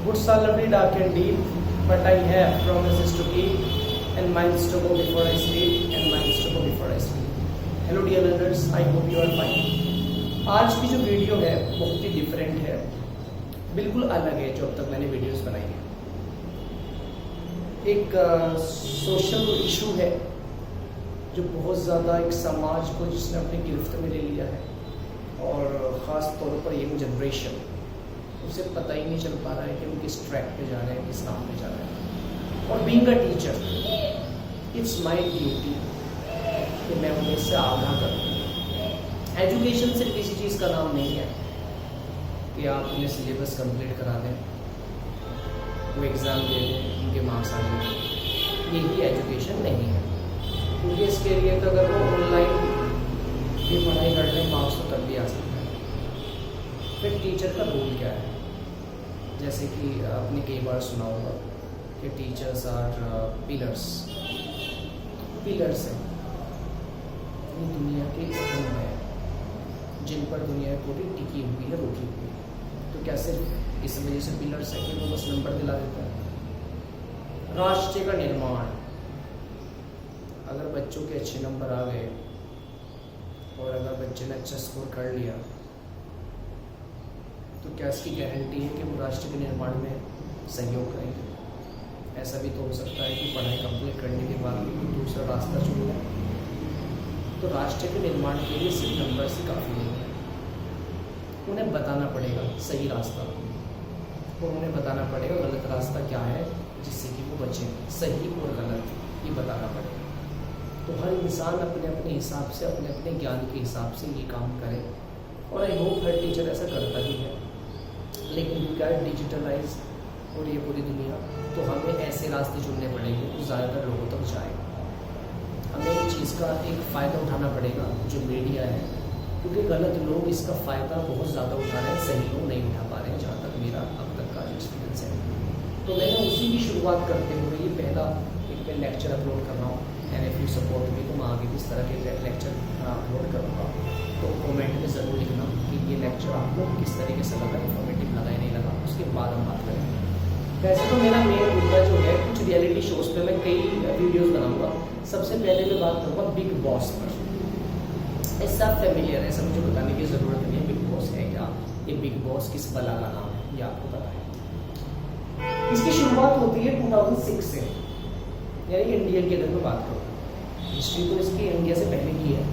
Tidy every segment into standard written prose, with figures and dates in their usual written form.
Good salary dark and deep, but I have promises to keep and miles to go before I sleep and miles to go before I sleep. Hello dear learners, I hope you are fine. आज की जो video है बहुत ही different है, बिल्कुल अलग है जो अब तक मैंने वीडियोस बनाई है। एक सोशल इशू है जो बहुत ज़्यादा एक समाज को जिसने अपनी गिरफ्त में ले लिया है, और ख़ास तौर पर यंग जनरेशन, उसे पता ही नहीं चल पा रहा है कि हम किस ट्रैक पे जा रहे हैं, किस राह पे जा रहे हैं। और being a teacher, it's my duty कि मैं उन्हें इससे आगाह करूँ। एजुकेशन सिर्फ किसी चीज़ का नाम नहीं है कि आप उन्हें सिलेबस कंप्लीट करा दें, वो एग्ज़ाम दे दें, उनके मार्क्स आ जाए, यही एजुकेशन नहीं है। क्योंकि इसके लिए तो अगर वो ऑनलाइन भी पढ़ाई कर लें मार्क्स तो तब भी आ सकता है। फिर टीचर का रोल क्या है? जैसे कि आपने कई बार सुना होगा कि टीचर्स आर पिलर्स हैं, ये दुनिया के स्तंभ हैं जिन पर दुनिया पूरी टिकी हुई है, रुकी हुई है। तो क्या सिर्फ इस वजह से पिलर्स है कि वो बस नंबर दिला देता है? राष्ट्र का निर्माण, अगर बच्चों के अच्छे नंबर आ गए और अगर बच्चे ने अच्छा स्कोर कर लिया तो क्या इसकी गारंटी है कि वो राष्ट्र के निर्माण में सहयोग करेंगे? ऐसा भी तो हो सकता है कि पढ़ाई कंप्लीट करने के बाद भी कोई दूसरा रास्ता चुन लें। तो राष्ट्र के निर्माण के लिए सिर्फ नंबर से काफ़ी नहीं है, उन्हें बताना पड़ेगा सही रास्ता, और उन्हें बताना पड़ेगा गलत रास्ता क्या है जिससे कि वो बचें। सही और गलत ये बताना पड़ेगा। तो हर इंसान अपने अपने हिसाब से, अपने अपने ज्ञान के हिसाब से ये काम करे, और आई होप हर टीचर ऐसा करता ही है। लेकिन बिकॉज डिजिटलाइज और ये पूरी दुनिया, तो हमें ऐसे रास्ते चुनने पड़ेंगे जो ज़्यादातर लोगों तक जाए। हमें इस चीज़ का एक फ़ायदा उठाना पड़ेगा जो मीडिया है, क्योंकि गलत लोग इसका फ़ायदा बहुत ज़्यादा उठा रहे हैं, सही लोग नहीं उठा पा रहे हैं, जहाँ तक मेरा अब तक का एक्सपीरियंस है। तो मैंने उसी की शुरुआत करते हुए ये पहला एक मैं लेक्चर अपलोड कर रहा हूँ, and if you support me तो मैं आगे भी इस तरह के लेक्चर अपलोड करूँगा। तो कमेंट में ज़रूर लिखना कि ये लेक्चर आपको किस तरीके से लगा, इन्फॉर्मेटिव लगा या नहीं लगा, उसके बाद हम बात करेंगे। वैसे तो मेरा मेन मुद्दा जो है कुछ रियलिटी शोज़ पे मैं कई वीडियोस बनाऊंगा। सबसे पहले मैं बात करूँगा बिग बॉस पर। इससे आप फेमिलियर है, सब मुझे बताने की ज़रूरत नहीं है बिग बॉस है क्या, ये बिग बॉस किस बला का नाम है, ये आपको पता है। इसकी शुरुआत होती है 2006 से, यानी इंडियन की अगर मैं बात करूँ। हिस्ट्री तो इसकी इंडिया से पहले की है,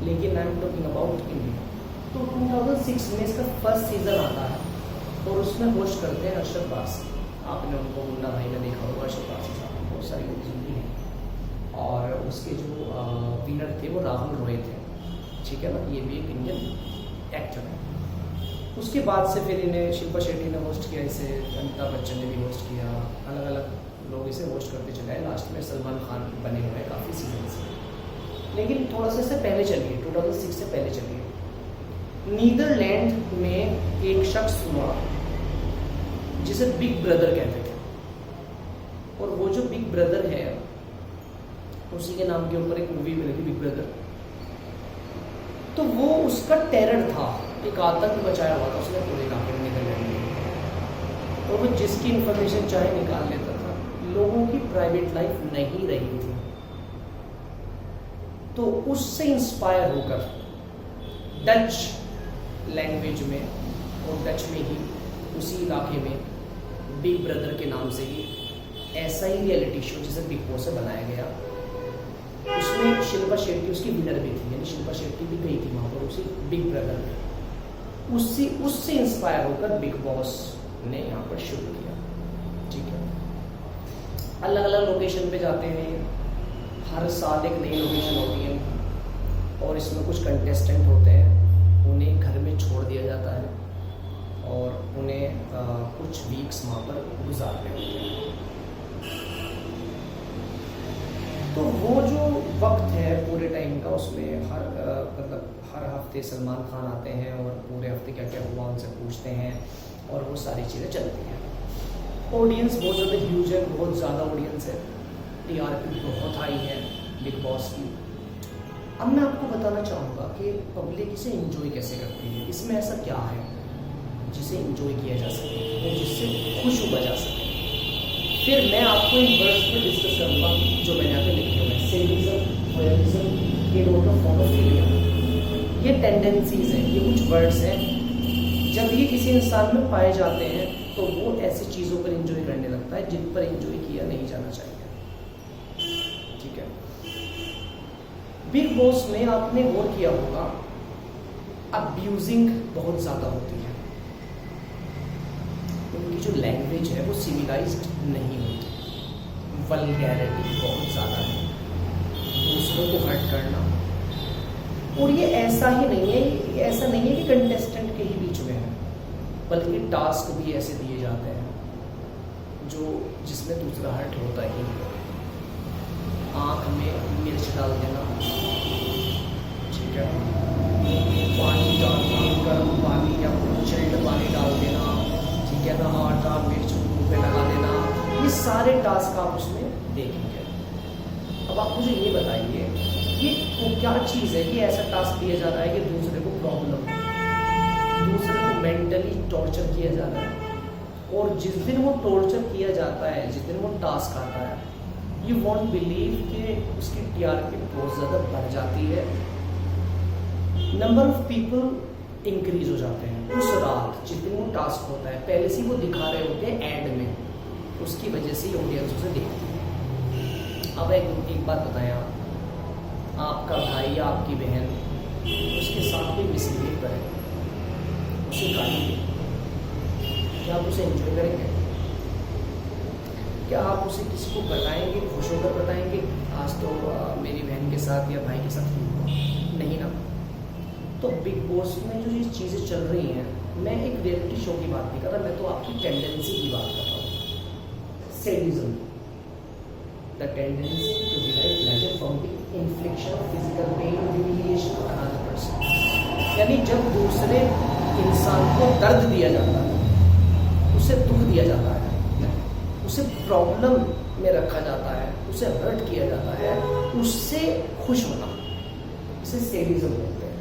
लेकिन I am talking about India. तो 2006 में इसका फर्स्ट सीज़न आता है, और उसमें होस्ट करते हैं अरशद वारसी। आपने उनको मुन्ना भाई में देखा होगा, अरशद वारसी साहब बहुत सारी मूवीज भी हैं, और उसके जो विनर थे वो राहुल रॉय थे, ठीक है ना। ये भी एक इंडियन एक्टर है। उसके बाद से फिर इन्हें शिल्पा शेट्टी ने होस्ट किया, इसे अमिताभ बच्चन ने भी होस्ट किया, अलग अलग लोग इसे होस्ट करते चले आए। लास्ट में सलमान खान बने हुए हैं काफ़ी सीजन से। लेकिन थोड़ा सा इससे पहले चलिए, 2006 से पहले चलिए। नीदरलैंड में एक शख्स हुआ जिसे बिग ब्रदर कहते थे, और वो जो बिग ब्रदर है उसी के नाम के ऊपर एक मूवी बनी थी बिग ब्रदर। तो वो उसका टेरर था, एक आतंक मचाया हुआ था उसने पूरे इलाके में नीदरलैंड में, और वो जिसकी इंफॉर्मेशन चाहे निकाल लेता था। लोगों की प्राइवेट लाइफ नहीं रही थी। तो उससे इंस्पायर होकर डच लैंग्वेज में और डच में ही उसी इलाके में बिग ब्रदर के नाम से ही ऐसा ही रियलिटी शो जिसे बिग बॉस से बनाया गया। उसमें शिल्पा शेट्टी उसकी विनर भी थी, यानी शिल्पा शेट्टी भी गई थी वहाँ पर उसी बिग ब्रदर में। उससे इंस्पायर होकर बिग बॉस ने यहाँ पर शुरू किया, ठीक है। अलग अलग लोकेशन पे जाते हैं, हर साल एक नई लोकेशन होती है, और इसमें कुछ कंटेस्टेंट होते हैं, उन्हें घर में छोड़ दिया जाता है और उन्हें कुछ वीक्स वहाँ पर गुजारने होते हैं। तो वो जो वक्त है पूरे टाइम का, उसमें हर हफ्ते सलमान खान आते हैं और पूरे हफ्ते क्या क्या हुआ उनसे पूछते हैं, और वो सारी चीज़ें चलती हैं। ऑडियंस बहुत ज़्यादा ह्यूज है, बहुत ज़्यादा ऑडियंस है, टीआरपी बहुत हाई है बिग बॉस की। अब मैं आपको बताना चाहूँगा कि पब्लिक इसे एंजॉय कैसे करती है, इसमें ऐसा क्या है जिसे एंजॉय किया जा सके और जिससे खुश बजा सकें। फिर मैं आपको इन वर्ड्स पर डिस्कस करूँगा जो मैंने यहाँ पे लिखे हुए हैं। सैडिज्म, वोयरिज्म, हेडोटोफोन ऑफ फेलियर, ये टेंडेंसीज हैं, ये कुछ वर्ड्स हैं। जब ये किसी इंसान में पाए जाते हैं तो वो ऐसी चीज़ों पर इंजॉय करने लगता है जिन पर इंजॉय किया नहीं जाना चाहिए। ठीक है। बिग बॉस में आपने गौर किया होगा, अब्यूजिंग बहुत ज़्यादा होती है, उनकी जो लैंग्वेज है वो सिविलाइज्ड नहीं होती, वल्गैरिटी बहुत ज़्यादा है, दूसरों को हर्ट करना। और ये ऐसा ही नहीं है, ऐसा नहीं है कि कंटेस्टेंट के ही बीच में है, बल्कि टास्क भी ऐसे दिए जाते हैं जो जिसमें दूसरा हर्ट होता ही है। आँख में मिर्च डाल देना, ठीक है, पानी डालना, गर्म पानी या चिल्ड पानी डाल देना, ठीक है ना, आटा मिर्च मुँह पे लगा देना, ये सारे टास्क आप उसमें देखेंगे। अब आप मुझे ये बताइए कि वो क्या चीज़ है कि ऐसा टास्क दिया जा रहा है कि दूसरे को प्रॉब्लम, दूसरे को मेंटली टॉर्चर किया जा रहा है, और जिस दिन वो टॉर्चर किया जाता है, जिस दिन वो टास्क आता है, यू वॉन्ट बिलीव कि उसकी टीआरपी बहुत ज़्यादा बढ़ जाती है, नंबर ऑफ पीपल इंक्रीज हो जाते हैं। उस रात जिस दिन वो टास्क होता है, पहले से वो दिखा रहे होते हैं एड में, उसकी वजह से ऑडियंस उसे देखती है। अब एक बात बताएं, आपका भाई या आपकी बहन उसके साथ कोई मिसबिहेव करे, उसे गाली दे, क्या आप उसे एंजॉय करेंगे? क्या आप उसे किसी को बताएंगे, खुश होकर बताएंगे आज तो मेरी बहन के साथ या भाई के साथ हुआ? नहीं ना। तो बिग बॉस में जो ये चीज़ें चल रही हैं, मैं एक रियलिटी शो की बात नहीं कर रहा, मैं तो आपकी टेंडेंसी की बात कर रहा हूँ। Sadism, the tendency to derive pleasure from the infliction of physical pain, humiliation of another person. यानी जब दूसरे इंसान को दर्द दिया जाता है, उसे दुख दिया जाता है, उसे प्रॉब्लम में रखा जाता है, उसे हर्ट किया जाता है, उससे खुश होना, इसे सैडिज्म बोलते हैं।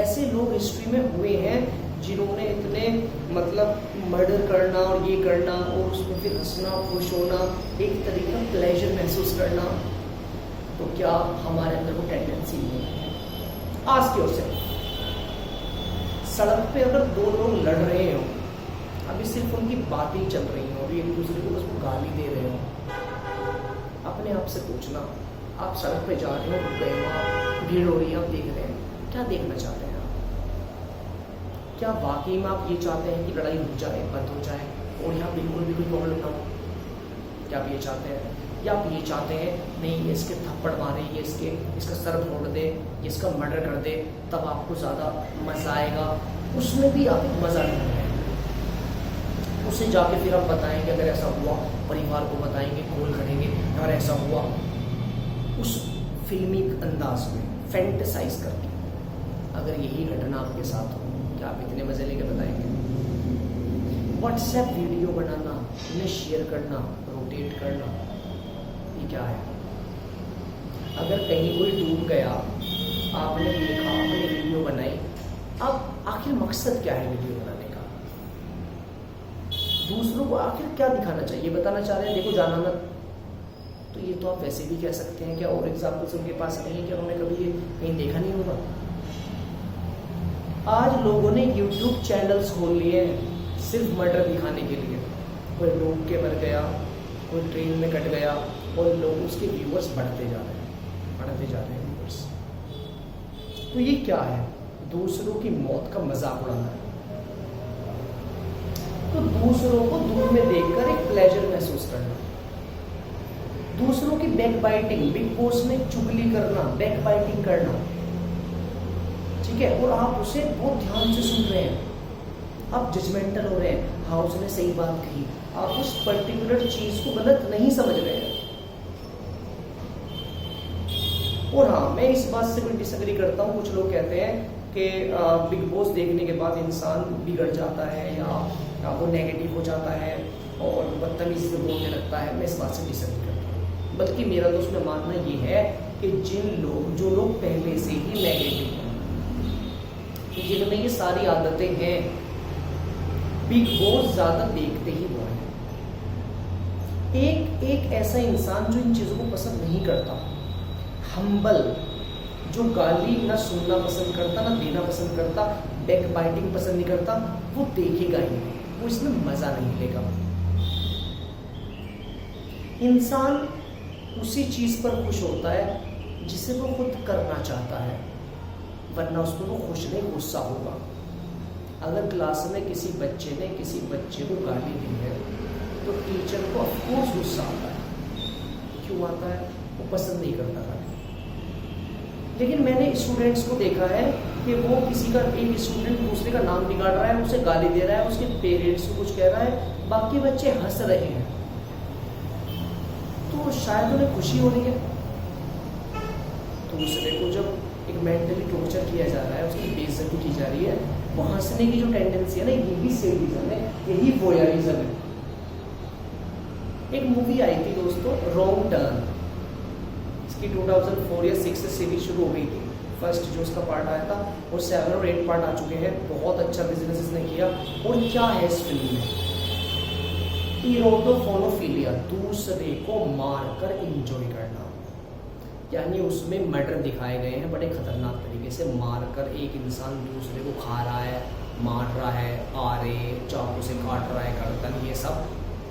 ऐसे लोग हिस्ट्री में हुए हैं जिन्होंने इतने मतलब मर्डर करना और ये करना और उसमें फिर हंसना, खुश होना, एक तरीके का प्लेजर महसूस करना। तो क्या हमारे अंदर वो टेंडेंसी नहीं है? आज की ओर से सड़क पे अगर दो लोग लड़ रहे हो, अभी सिर्फ उनकी बातें चल रही हो, अभी एक दूसरे को बस गाली दे रहे हो, अपने आप से पूछना, आप सड़क पे जा रहे हो, रुक गए हो, आप भीड़ हो रही है, आप देख रहे हैं, क्या देखना चाहते हैं आप? क्या वाकई में आप ये चाहते हैं कि लड़ाई रुक जाए, बंद हो जाए और यहाँ बिल्कुल भी कोई प्रॉब्लम ना हो? क्या आप ये चाहते हैं? या आप ये चाहते हैं नहीं ये इसके थप्पड़ मारे, ये इसका सर फोड़ दे, ये इसका मर्डर कर दे, तब आपको ज़्यादा मज़ा आएगा? उसमें भी आप मज़ा नहीं है। उसे जाके फिर आप बताएंगे, अगर ऐसा हुआ परिवार को बताएंगे, कॉल करेंगे, अगर ऐसा हुआ, उस फिल्मी अंदाज में फैंटेसाइज करके अगर यही घटना आपके साथ हो, क्या आप इतने मज़े लेके बताएंगे? व्हाट्सएप वीडियो बनाना, उन्हें शेयर करना, रोटेट करना, ये क्या है? अगर कहीं कोई डूब गया, आपने देखा, आपने वीडियो बनाई, अब आखिर मकसद क्या है वीडियो बनाने का? दूसरों को आखिर क्या दिखाना चाहिए? बताना चाह रहे हैं देखो जाना मत, तो ये तो आप वैसे भी कह सकते हैं। क्या और एग्जाम्पल्स उनके पास नहीं है? क्या उन्होंने कभी ये कहीं देखा नहीं होगा? आज लोगों ने YouTube चैनल्स खोल लिए हैं सिर्फ मर्डर दिखाने के लिए। कोई डूब के मर गया, कोई ट्रेन में कट गया, और लोग उसके व्यूअर्स बढ़ते जा रहे हैं व्यूअर्स। तो ये क्या है? दूसरों की मौत का मजाक उड़ाना है। तो दूसरों को दुख में देखकर एक प्लेजर महसूस करना, दूसरों की बैक बाइटिंग, बिग बॉस में चुगली करना, बैक बाइटिंग करना, ठीक है, और आप उसे बहुत ध्यान से सुन रहे हैं, आप जजमेंटल हो रहे हैं, हाँ उसने सही बात कही, आप उस पर्टिकुलर चीज को गलत नहीं समझ रहे हैं। और हाँ, मैं इस बात से भी डिसएग्री करता हूँ। कुछ लोग कहते हैं कि बिग बॉस देखने के बाद इंसान बिगड़ जाता है या वो नेगेटिव हो जाता है और बदतमीजी से बोलने लगता है। मैं इस बात से डिसएग्री करता हूँ। बल्कि मेरा तो उसमें मानना ये है कि जो लोग पहले से ही नेगेटिव हैं, जिनमें ये सारी आदतें हैं, बिग बॉस ज्यादा देखते ही वो हैं। एक ऐसा इंसान जो इन चीजों को पसंद नहीं करता, हम्बल, जो गाली ना सुनना पसंद करता ना देना पसंद करता, बैक बाइटिंग पसंद नहीं करता, वो देखेगा ही नहीं, वो इसमें मजा नहीं लेगा। इंसान उसी चीज पर खुश होता है जिसे वो खुद करना चाहता है, वरना उसमें वो खुश नहीं, गुस्सा होगा। अगर क्लास में किसी बच्चे ने किसी बच्चे को गाली दी है तो टीचर को ऑफकोर्स गुस्सा आता है। क्यों आता है? वो पसंद नहीं करता गाली। लेकिन मैंने स्टूडेंट्स को देखा है कि वो किसी का, एक स्टूडेंट दूसरे का नाम बिगाड़ रहा है, उसे गाली दे रहा है, उसके पेरेंट्स को कुछ कह रहा है, बाकी बच्चे हंस रहे हैं, तो शायद उन्हें खुशी हो रही है। दूसरे को जब एक मेंटली टॉर्चर किया जा रहा है, उसकी बेइज्जती की जा रही है, वो हंसने की जो टेंडेंसी है ना, ये भी सेडिज्म है, यही वोयरिज्म है। एक मूवी आई थी दोस्तों, रॉन्ग टर्न, इसकी 2004 या 6 से सीरीज शुरू हो गई थी। फर्स्ट जो उसका पार्ट आया था और 7 और 8 पार्ट आ चुके हैं। बहुत अच्छा बिजनेस इसने किया। और क्या है इस फिल्म में? इरोटोफोनोफिलिया, दूसरे को मारकर एंजॉय करना, यानी उसमें मर्डर दिखाए गए हैं बड़े खतरनाक तरीके से। मारकर एक इंसान दूसरे को खा रहा है, मार रहा है, आरे चाकू से काट रहा है, गर्दन, ये सब,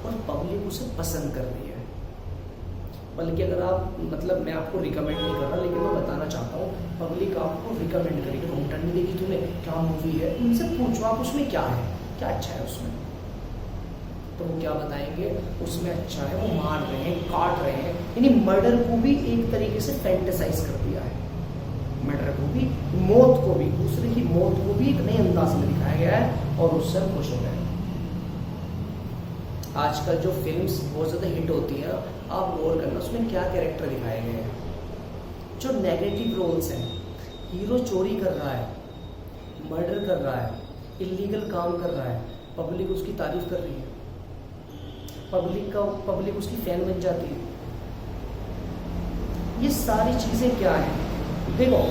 और पब्लिक उसे पसंद कर रही है। बल्कि अगर आप, मतलब मैं आपको रिकमेंड नहीं कर रहा, लेकिन मैं बताना चाहता हूँ, पब्लिक आपको रिकमेंड करेगी। रॉन्ग टर्न नहीं देखी तूने, क्या मूवी है, उनसे पूछो आप उसमें क्या है, क्या अच्छा है उसमें, तो वो क्या बताएंगे, उसमें अच्छा है, वो मार रहे हैं, काट रहे हैं, यानी मर्डर को भी एक तरीके से फैंटेसाइज कर दिया है। मर्डर को भी, मौत को भी, दूसरे की मौत को भी एक नए अंदाज में दिखाया गया है, और उससे हम खुश हो गए। आजकल जो फिल्म्स बहुत ज़्यादा हिट होती हैं, आप गौर करना उसमें क्या कैरेक्टर दिखाए गए हैं। जो नेगेटिव रोल्स हैं, हीरो चोरी कर रहा है, मर्डर कर रहा है, इलीगल काम कर रहा है, पब्लिक उसकी तारीफ कर रही है, पब्लिक उसकी फैन बन जाती है। ये सारी चीज़ें क्या हैं? देखो,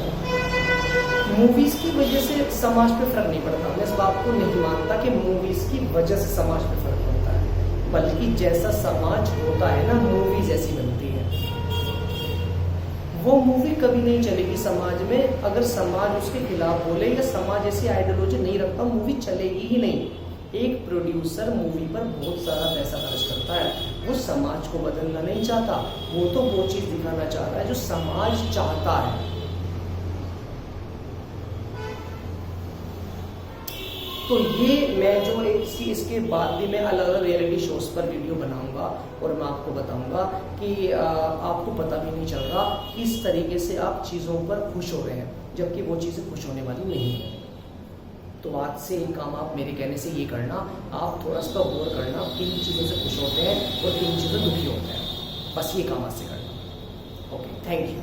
मूवीज़ की वजह से समाज पे फर्क नहीं पड़ता। मैं इस बात को नहीं मानता कि मूवीज़ की वजह से समाज पे फर्क पड़ता है, बल्कि जैसा समाज होता है ना, मूवी जैसी बनती है। वो मूवी कभी नहीं चलेगी समाज में अगर समाज उसके खिलाफ बोले, या समाज ऐसी आइडियोलॉजी नहीं रखता, मूवी चलेगी ही नहीं। एक प्रोड्यूसर मूवी पर बहुत सारा पैसा खर्च करता है, वो समाज को बदलना नहीं चाहता, वो तो वो चीज दिखाना चाह रहा है जो समाज चाहता है। तो ये मैं जो इसके बाद भी मैं अलग अलग रियलिटी शोज पर वीडियो बनाऊंगा, और मैं आपको बताऊंगा कि आपको पता भी नहीं चल रहा किस तरीके से आप चीज़ों पर खुश हो रहे हैं, जबकि वो चीज़ें खुश होने वाली नहीं है। तो आज से एक काम आप मेरे कहने से ये करना, आप थोड़ा सा गौर करना किन चीज़ों से खुश होते हैं और किन चीज़ों से दुखी होते हैं। बस ये काम आज से करना। Okay, thank you.